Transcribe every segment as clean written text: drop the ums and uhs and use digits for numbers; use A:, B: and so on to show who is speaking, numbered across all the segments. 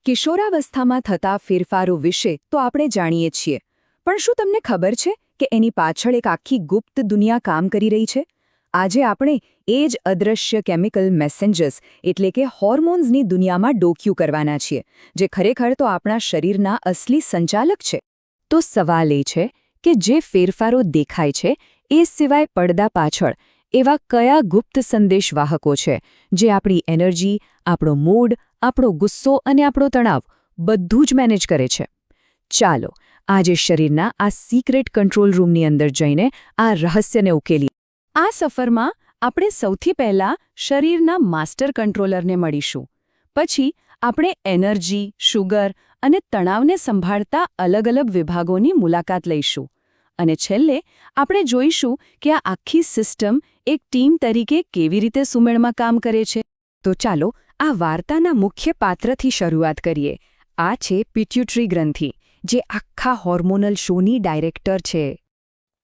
A: કિશોરાવસ્થામાં થતા ફેરફારો વિશે તો આપણે જાણીએ છીએ, પણ શું તમને ખબર છે કે એની પાછળ એક આખી ગુપ્ત દુનિયા કામ કરી રહી છે? આજે આપણે એ જ અદૃશ્ય કેમિકલ મેસેન્જર્સ એટલે કે હોર્મોન્સની દુનિયામાં ડોક્યું કરવાના છીએ, જે ખરેખર તો આપણા શરીરના અસલી સંચાલક છે. તો સવાલ એ છે કે જે ફેરફારો દેખાય છે એ સિવાય પડદા પાછળ એવા કયા ગુપ્ત સંદેશવાહકો છે જે આપણી એનર્જી, આપણો મૂડ, આપણો ગુસ્સો અને આપણો તણાવ બધું જ મેનેજ કરે છે? ચાલો આજે શરીરના આ સિક્રેટ કંટ્રોલ રૂમની અંદર જઈને આ રહસ્યને ઉકેલીએ. આ સફરમાં આપણે સૌથી પહેલાં શરીરના માસ્ટર કંટ્રોલરને મળીશું. પછી આપણે એનર્જી, શુગર અને તણાવને સંભાળતા અલગ-અલગ વિભાગોની મુલાકાત લઈશું. અને છેલ્લે આપણે જોઈશું કે આ આખી સિસ્ટમ એક ટીમ તરીકે કેવી રીતે સુમેળમાં કામ કરે છે. તો ચાલો આ વાર્તાના મુખ્ય પાત્રથી શરૂઆત કરીએ. આ છે પિટ્યુટરી ગ્રંથિ, જે આખા હોર્મોનલ શોની ડાયરેક્ટર છે.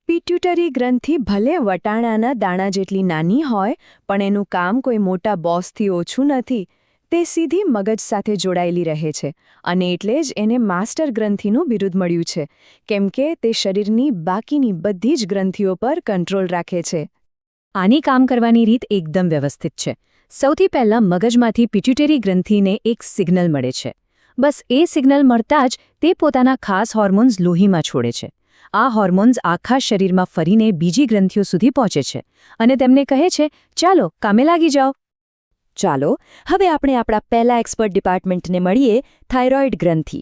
A: પિટ્યુટરી ગ્રંથિ ભલે વટાણાના દાણા જેટલી નાની હોય, પણ એનું કામ કોઈ મોટા બોસથી ઓછું નથી. તે સીધી મગજ સાથે જોડાયેલી રહે છે, અને એટલે જ એને માસ્ટર ગ્રંથિનું બિરુદ મળ્યું છે, કેમ કે તે શરીરની બાકીની બધી જ ગ્રંથિઓ પર કંટ્રોલ રાખે છે. આની કામ કરવાની રીત એકદમ વ્યવસ્થિત છે. સૌથી પહેલાં મગજમાંથી પિટ્યુટરી ગ્રંથિને એક સિગ્નલ મળે છે. બસ એ સિગ્નલ મળતાં જ તે પોતાના ખાસ હોર્મોન્સ લોહીમાં છોડે છે. આ હોર્મોન્સ આખા શરીરમાં ફરીને બીજી ગ્રંથિઓ સુધી પહોંચે છે અને તેમને કહે છે, ચાલો કામે લાગી જાઓ. ચાલો હવે આપણે આપણા પહેલા એક્સપર્ટ ડિપાર્ટમેન્ટને મળીએ, થાઇરોઇડ ગ્રંથિ.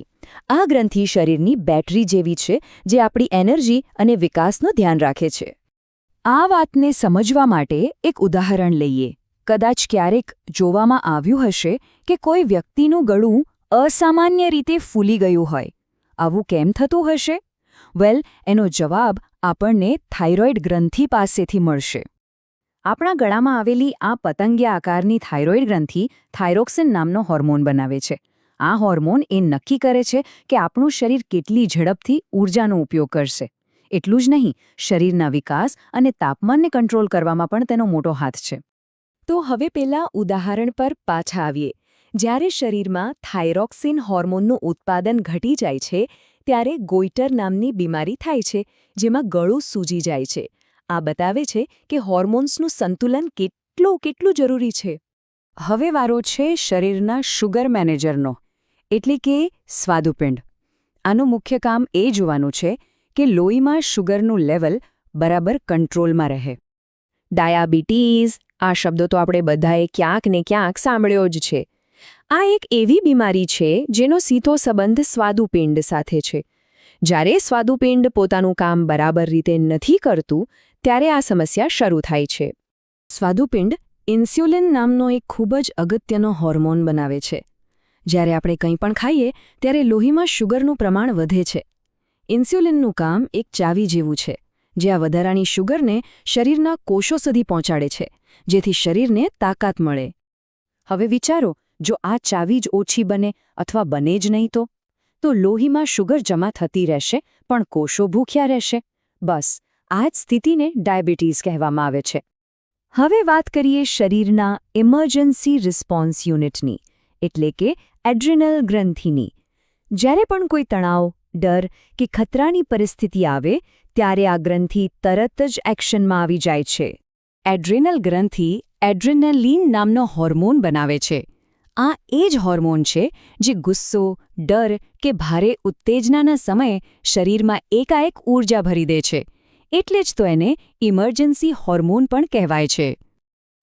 A: આ ગ્રંથિ શરીરની બેટરી જેવી છે, જે આપણી એનર્જી અને વિકાસનું ધ્યાન રાખે છે. આ વાતને સમજવા માટે એક ઉદાહરણ લઈએ. કદાચ ક્યારેક જોવામાં આવ્યું હશે કે કોઈ વ્યક્તિનું ગળું અસામાન્ય રીતે ફૂલી ગયું હોય. આવું કેમ થતું હશે? વેલ, એનો જવાબ આપણને થાઇરોઇડ ગ્રંથિ પાસેથી મળશે. આપણા ગળામાં આવેલી આ પતંગિયા આકારની થાઇરોઇડ ગ્રંથિ થાઇરોક્સિન નામનો હોર્મોન બનાવે છે. આ હોર્મોન એ નક્કી કરે છે કે આપણું શરીર કેટલી ઝડપથી ઊર્જાનો ઉપયોગ કરશે. એટલું જ નહીં, શરીરના વિકાસ અને તાપમાનને કંટ્રોલ કરવામાં પણ તેનો મોટો હાથ છે. તો હવે પેલા ઉદાહરણ પર પાછા આવીએ. જ્યારે શરીરમાં થાઇરોક્સિન હોર્મોનનું ઉત્પાદન ઘટી જાય છે, ત્યારે ગોઈટર નામની બીમારી થાય છે, જેમાં ગળું સૂજી જાય છે. આ બતાવે છે કે હોર્મોન્સનું સંતુલન કેટલું જરૂરી છે. હવે વારો છે શરીરના શુગર મેનેજરનો, એટલે કે સ્વાદુપિંડ. આનું મુખ્ય કામ એ જોવાનું છે કે લોહીમાં શુગરનું લેવલ બરાબર કંટ્રોલમાં રહે. ડાયાબિટીઝ, આ શબ્દો તો આપણે બધાએ ક્યાંક ને ક્યાંક સાંભળ્યો જ છે. આ એક એવી બીમારી છે જેનો સીધો સંબંધ સ્વાદુપિંડ સાથે છે. જ્યારે સ્વાદુપિંડ પોતાનું કામ બરાબર રીતે નથી કરતું, ત્યારે આ સમસ્યા શરૂ થાય છે. સ્વાદુપિંડ ઇન્સ્યુલિન નામનો એક ખૂબ જ અગત્યનો હોર્મોન બનાવે છે. જ્યારે આપણે કંઈ પણ ખાઈએ ત્યારે લોહીમાં શુગરનું પ્રમાણ વધે છે. ઇન્સ્યુલિનનું કામ એક ચાવી જેવું છે, જે આ વધારાની શુગરને શરીરના કોષો સુધી પહોંચાડે છે, જેથી શરીરને તાકાત મળે. હવે વિચારો, જો આ ચાવી જ ઓછી બને અથવા બને જ નહીં તો લોહીમાં શુગર જમા થતી રહેશે, પણ કોષો ભૂખ્યા રહેશે. બસ આ જ સ્થિતિને ડાયાબિટીઝ કહેવામાં આવે છે. હવે વાત કરીએ શરીરના ઇમર્જન્સી રિસ્પોન્સ યુનિટની, એટલે કે એડ્રિનલ ગ્રંથિની. જ્યારે પણ કોઈ તણાવ, ડર કે ખતરાની પરિસ્થિતિ આવે, ત્યારે આ ગ્રંથિ તરત જ એક્શનમાં આવી જાય છે. એડ્રિનલ ગ્રંથિ એડ્રેનાલિન નામનો હોર્મોન બનાવે છે. આ એ જ હોર્મોન છે જે ગુસ્સો, ડર કે ભારે ઉત્તેજનાના સમયે શરીરમાં એકાએક ઊર્જા ભરી દે છે. એટલે જ તો એને ઇમર્જન્સી હોર્મોન પણ કહેવાય છે.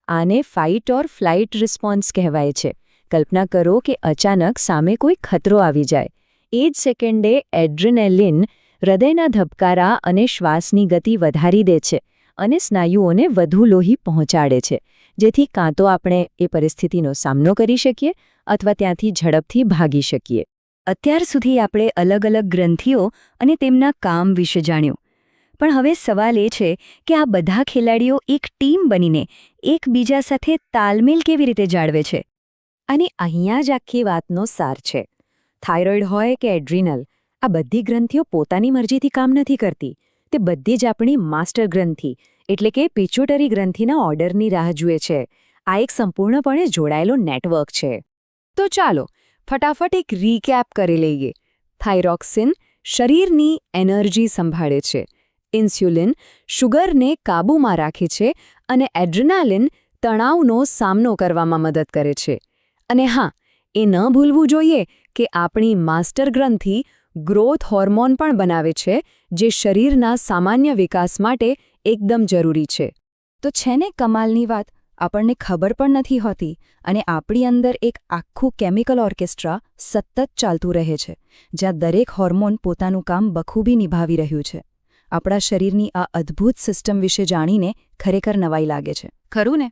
A: આને ફાઇટ ઓર ફ્લાઇટ રિસ્પોન્સ કહેવાય છે. કલ્પના કરો કે અચાનક સામે કોઈ ખતરો આવી જાય. એ જ સેકન્ડે એડ્રેનાલિન હૃદયના ધબકારા અને શ્વાસની ગતિ વધારી દે છે અને સ્નાયુઓને વધુ લોહી પહોંચાડે છે, જેથી કાં તો આપણે એ પરિસ્થિતિનો સામનો કરી શકીએ અથવા ત્યાંથી ઝડપથી ભાગી શકીએ. અત્યાર સુધી આપણે અલગ-અલગ ગ્રંથિઓ અને તેમના કામ વિશે જાણ્યું. પણ હવે સવાલ એ છે કે આ બધા ખેલાડીઓ એક ટીમ બનીને એકબીજા સાથે તાલમેલ કેવી રીતે જાળવે છે? અને અહીંયા જ આખી વાતનો સાર છે. થાઇરોઇડ હોય કે એડ્રિનલ, આ બધી ગ્રંથિઓ પોતાની મરજીથી કામ નથી કરતી. તે બધી જ આપણી માસ્ટર ગ્રંથિ એટલે કે પિટ્યુટરી ગ્રંથિના ઓર્ડરની રાહ જુએ છે. આ એક સંપૂર્ણપણે જોડાયેલો નેટવર્ક છે. તો ચાલો ફટાફટ એક રીકેપ કરી લઈએ. થાઇરોક્સિન શરીરની એનર્જી સંભાળે છે, ઇન્સ્યુલિન શુગરને કાબૂમાં રાખે છે અને એડ્રેનાલિન તણાવનો સામનો કરવામાં મદદ કરે છે. અને હા, એ ન ભૂલવું જોઈએ કે આપણી માસ્ટર ગ્રંથિ ગ્રોથ હોર્મોન પણ બનાવે છે, જે શરીરના સામાન્ય વિકાસ માટે એકદમ જરૂરી છે. તો છે ને કમાલની વાત, આપણને ખબર પણ નથી હોતી અને આપણી અંદર એક આખું કેમિકલ ઓર્કેસ્ટ્રા સતત ચાલતું રહે છે, જ્યાં દરેક હોર્મોન પોતાનું કામ બખૂબી નિભાવી રહ્યું છે. આપણા શરીરની આ અદ્ભુત સિસ્ટમ વિશે જાણીને ખરેખર નવાઈ લાગે છે. ખરું ને?